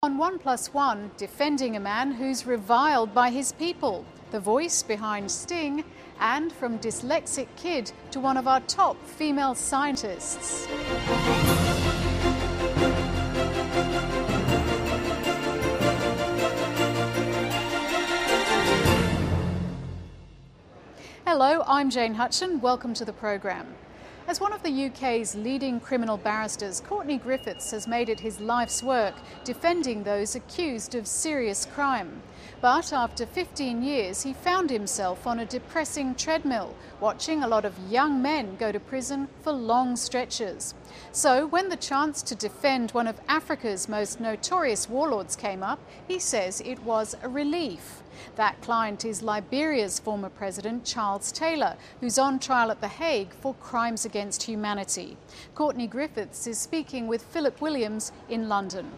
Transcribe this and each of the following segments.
On 1+1, defending a man who's reviled by his people, the voice behind Sting, and from dyslexic kid to one of our top female scientists. Hello, I'm Jane Hutchin. Welcome to the programme. As one of the UK's leading criminal barristers, Courtenay Griffiths has made it his life's work defending those accused of serious crime. But after 15 years, he found himself on a depressing treadmill, watching a lot of young men go to prison for long stretches. So when the chance to defend one of Africa's most notorious warlords came up, he says it was a relief. That client is Liberia's former president, Charles Taylor, who's on trial at The Hague for crimes against humanity. Courtenay Griffiths is speaking with Philip Williams in London.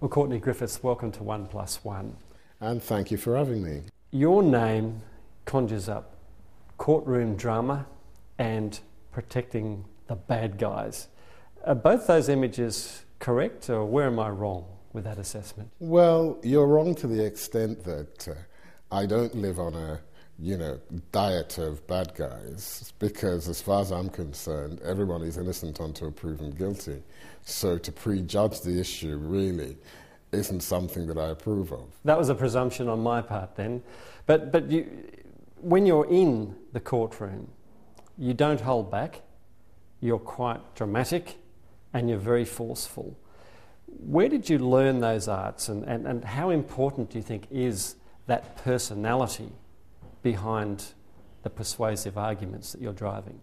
Well, Courtenay Griffiths, welcome to 1+1. And thank you for having me. Your name conjures up courtroom drama and protecting the bad guys. Are both those images correct, or where am I wrong with that assessment? Well, you're wrong to the extent that I don't live on a, diet of bad guys, because as far as I'm concerned, everyone is innocent until proven guilty. So to prejudge the issue really isn't something that I approve of. That was a presumption on my part then. But you, when you're in the courtroom, you don't hold back, you're quite dramatic, and you're very forceful. Where did you learn those arts, and how important do you think is that personality behind the persuasive arguments that you're driving?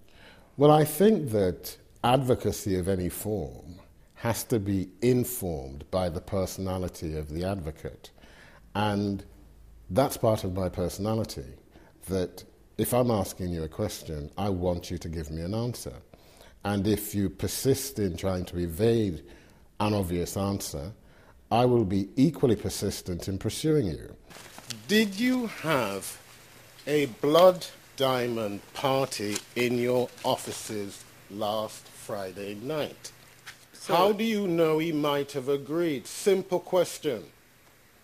Well, I think that advocacy of any form has to be informed by the personality of the advocate. And that's part of my personality, that if I'm asking you a question, I want you to give me an answer. And if you persist in trying to evade an obvious answer, I will be equally persistent in pursuing you. Did you have a blood diamond party in your offices last Friday night? So, how do you know he might have agreed? Simple question.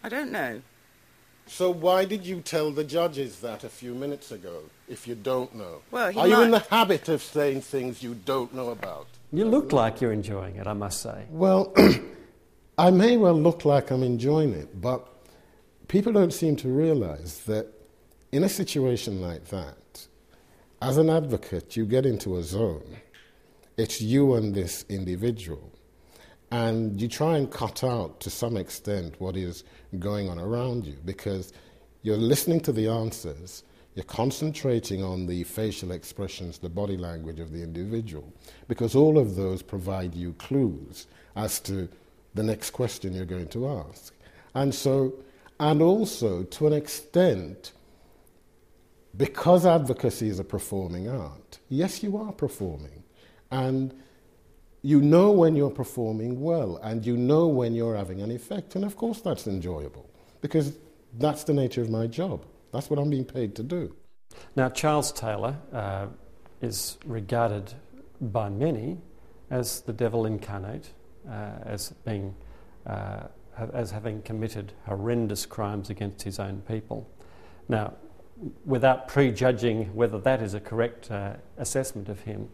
I don't know. So why did you tell the judges that a few minutes ago, if you don't know? Well, Are you in the habit of saying things you don't know about? You look like you're enjoying it, I must say. Well, I may well look like I'm enjoying it, but people don't seem to realise that in a situation like that, as an advocate, you get into a zone. It's you and this individual. And you try and cut out, to some extent, what is going on around you, because you're listening to the answers, you're concentrating on the facial expressions, the body language of the individual, because all of those provide you clues as to the next question you're going to ask. And also, to an extent, because advocacy is a performing art, yes, you are performing. And you know when you're performing well, and you know when you're having an effect. And of course that's enjoyable, because that's the nature of my job. That's what I'm being paid to do. Now, Charles Taylor is regarded by many as the devil incarnate, as having committed horrendous crimes against his own people. Now, without prejudging whether that is a correct assessment of him,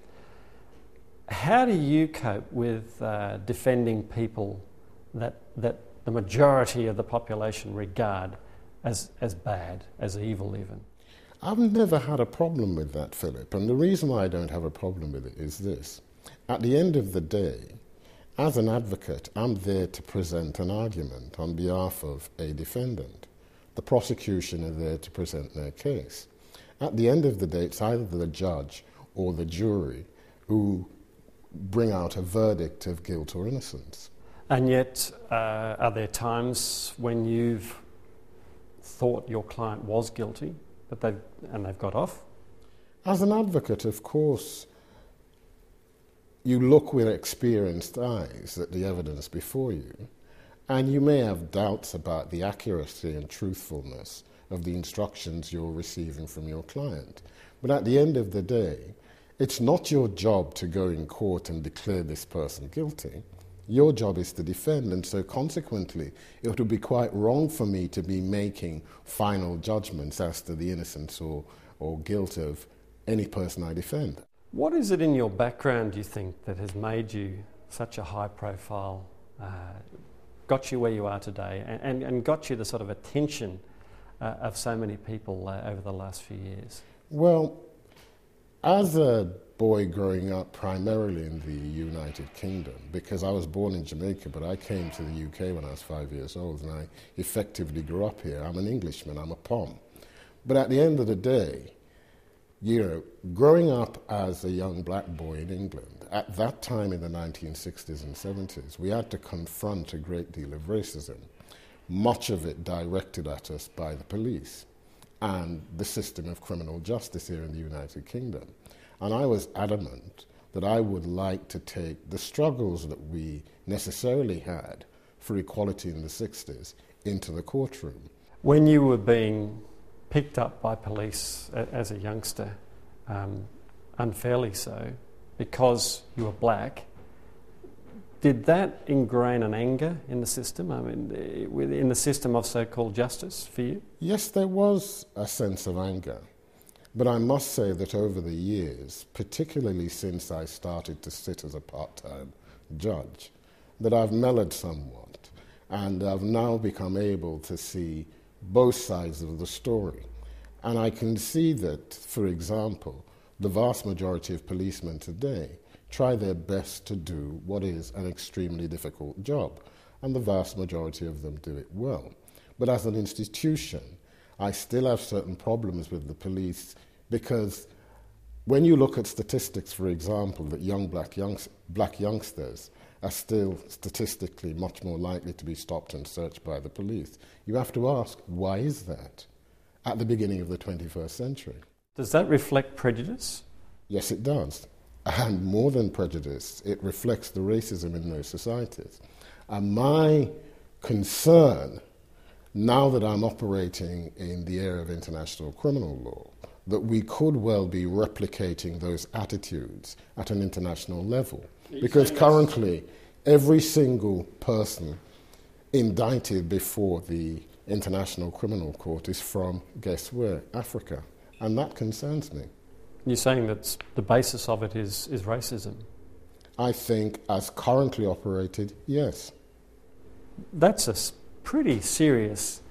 how do you cope with defending people that the majority of the population regard as bad, as evil even? I've never had a problem with that, Philip, and the reason why I don't have a problem with it is this. At the end of the day, as an advocate, I'm there to present an argument on behalf of a defendant. The prosecution are there to present their case. At the end of the day, it's either the judge or the jury who bring out a verdict of guilt or innocence. And yet, are there times when you've thought your client was guilty, but they've got off? As an advocate, of course, you look with experienced eyes at the evidence before you, and you may have doubts about the accuracy and truthfulness of the instructions you're receiving from your client. But at the end of the day, it's not your job to go in court and declare this person guilty. Your job is to defend, and so consequently, it would be quite wrong for me to be making final judgments as to the innocence or guilt of any person I defend. What is it in your background, do you think, that has made you such a high profile, got you where you are today, and got you the sort of attention of so many people over the last few years? Well, as a boy growing up primarily in the United Kingdom, because I was born in Jamaica, but I came to the UK when I was 5 years old, and I effectively grew up here. I'm an Englishman, I'm a POM. But at the end of the day, you know, growing up as a young black boy in England, at that time in the 1960s and 70s, we had to confront a great deal of racism, much of it directed at us by the police and the system of criminal justice here in the United Kingdom. And I was adamant that I would like to take the struggles that we necessarily had for equality in the 60s into the courtroom. When you were being picked up by police as a youngster, unfairly so, because you were black, did that ingrain an anger in the system? I mean, in the system of so-called justice for you? Yes, there was a sense of anger. But I must say that over the years, particularly since I started to sit as a part-time judge, that I've mellowed somewhat, and I've now become able to see both sides of the story. And I can see that, for example, the vast majority of policemen today try their best to do what is an extremely difficult job, and the vast majority of them do it well. But as an institution, I still have certain problems with the police, because when you look at statistics, for example, that young black youngsters are still statistically much more likely to be stopped and searched by the police, you have to ask, why is that at the beginning of the 21st century? Does that reflect prejudice? Yes, it does. And more than prejudice, it reflects the racism in those societies. And my concern, now that I'm operating in the area of international criminal law, that we could well be replicating those attitudes at an international level. Because currently, every single person indicted before the International Criminal Court is from, guess where? Africa. And that concerns me. You're saying that the basis of it is racism? I think, as currently operated, yes. That's a pretty serious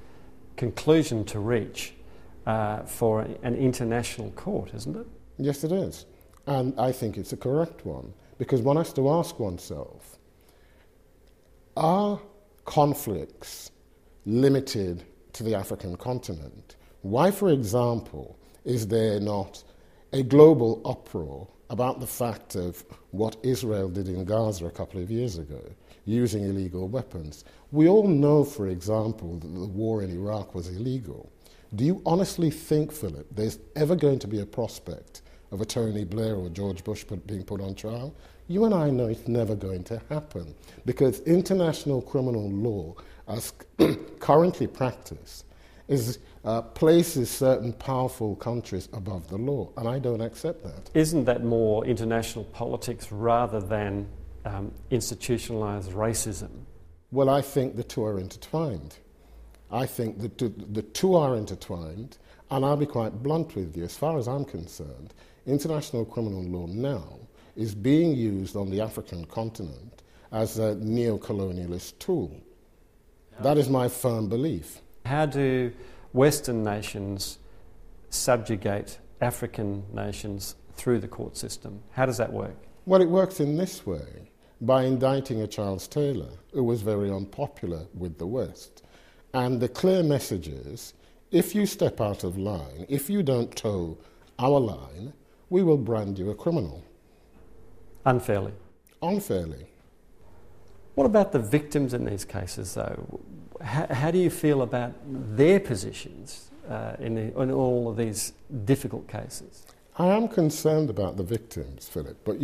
conclusion to reach for an international court, isn't it? Yes, it is. And I think it's a correct one, because one has to ask oneself, are conflicts limited to the African continent? Why, for example, is there not a global uproar about the fact of what Israel did in Gaza a couple of years ago, using illegal weapons? We all know, for example, that the war in Iraq was illegal. Do you honestly think, Philip, there's ever going to be a prospect of a Tony Blair or George Bush being put on trial? You and I know it's never going to happen, because international criminal law, as currently practiced, places certain powerful countries above the law, and I don't accept that. Isn't that more international politics rather than institutionalised racism? Well, I think the two are intertwined. I think the two are intertwined, and I'll be quite blunt with you. As far as I'm concerned, international criminal law now is being used on the African continent as a neo-colonialist tool. That is my firm belief. How do Western nations subjugate African nations through the court system? How does that work? Well, it works in this way, by indicting a Charles Taylor, who was very unpopular with the West. And the clear message is, if you step out of line, if you don't toe our line, we will brand you a criminal. Unfairly? Unfairly. What about the victims in these cases, though? How do you feel about their positions in all of these difficult cases? I am concerned about the victims, Philip, but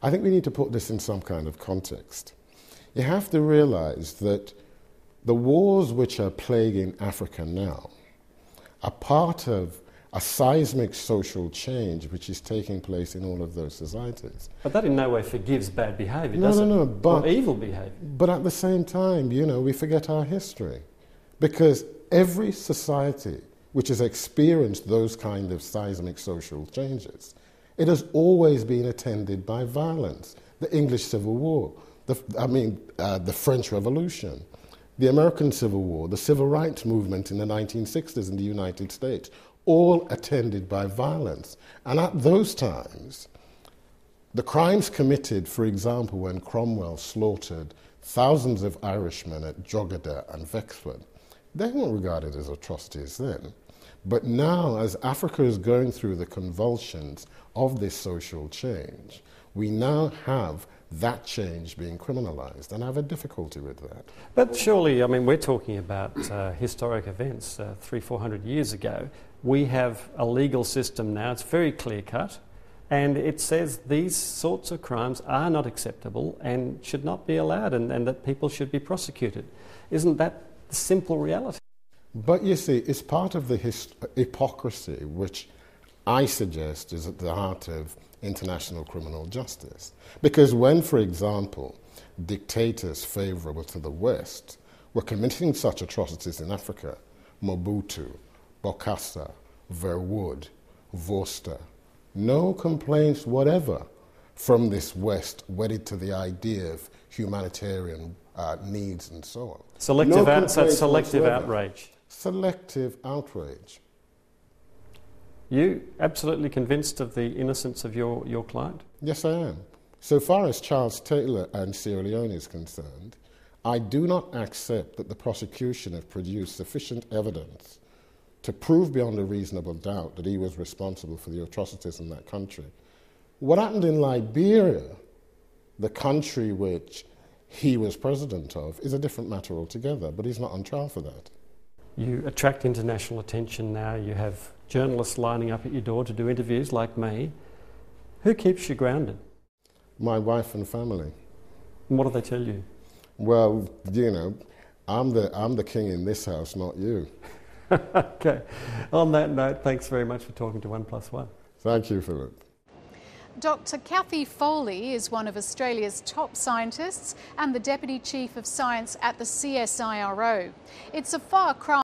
I think we need to put this in some kind of context. You have to realise that the wars which are plaguing Africa now are part of a seismic social change which is taking place in all of those societies. But that in no way forgives bad behaviour, No, does no, it? no, but or evil behaviour. But at the same time, you know, we forget our history. Because every society which has experienced those kind of seismic social changes, it has always been attended by violence. The English Civil War, the French Revolution, the American Civil War, the Civil Rights Movement in the 1960s in the United States, all attended by violence. And at those times, the crimes committed, for example, when Cromwell slaughtered thousands of Irishmen at Drogheda and Wexford, they weren't regarded as atrocities then. But now, as Africa is going through the convulsions of this social change, we now have that change being criminalised, and I have a difficulty with that. But surely, I mean, we're talking about historic events 300-400 years ago. We have a legal system now, it's very clear-cut, and it says these sorts of crimes are not acceptable and should not be allowed, and that people should be prosecuted. Isn't that the simple reality? But you see, it's part of the hypocrisy which I suggest is at the heart of international criminal justice. Because when, for example, dictators favourable to the West were committing such atrocities in Africa, Mobutu, Bokassa, Verwoerd, Vorster, no complaints whatever from this West wedded to the idea of humanitarian needs and so on. Selective whatsoever. outrage. Selective outrage. You absolutely convinced of the innocence of your client? Yes, I am. So far as Charles Taylor and Sierra Leone is concerned, I do not accept that the prosecution have produced sufficient evidence to prove beyond a reasonable doubt that he was responsible for the atrocities in that country. What happened in Liberia, the country which he was president of, is a different matter altogether, but he's not on trial for that. You attract international attention now. You have journalists lining up at your door to do interviews like me. Who keeps you grounded? My wife and family. And what do they tell you? Well, you know, I'm the king in this house, not you. Okay. On that note, thanks very much for talking to 1+1. Thank you, Philip. Dr Cathy Foley is one of Australia's top scientists and the Deputy Chief of Science at the CSIRO. It's a far cry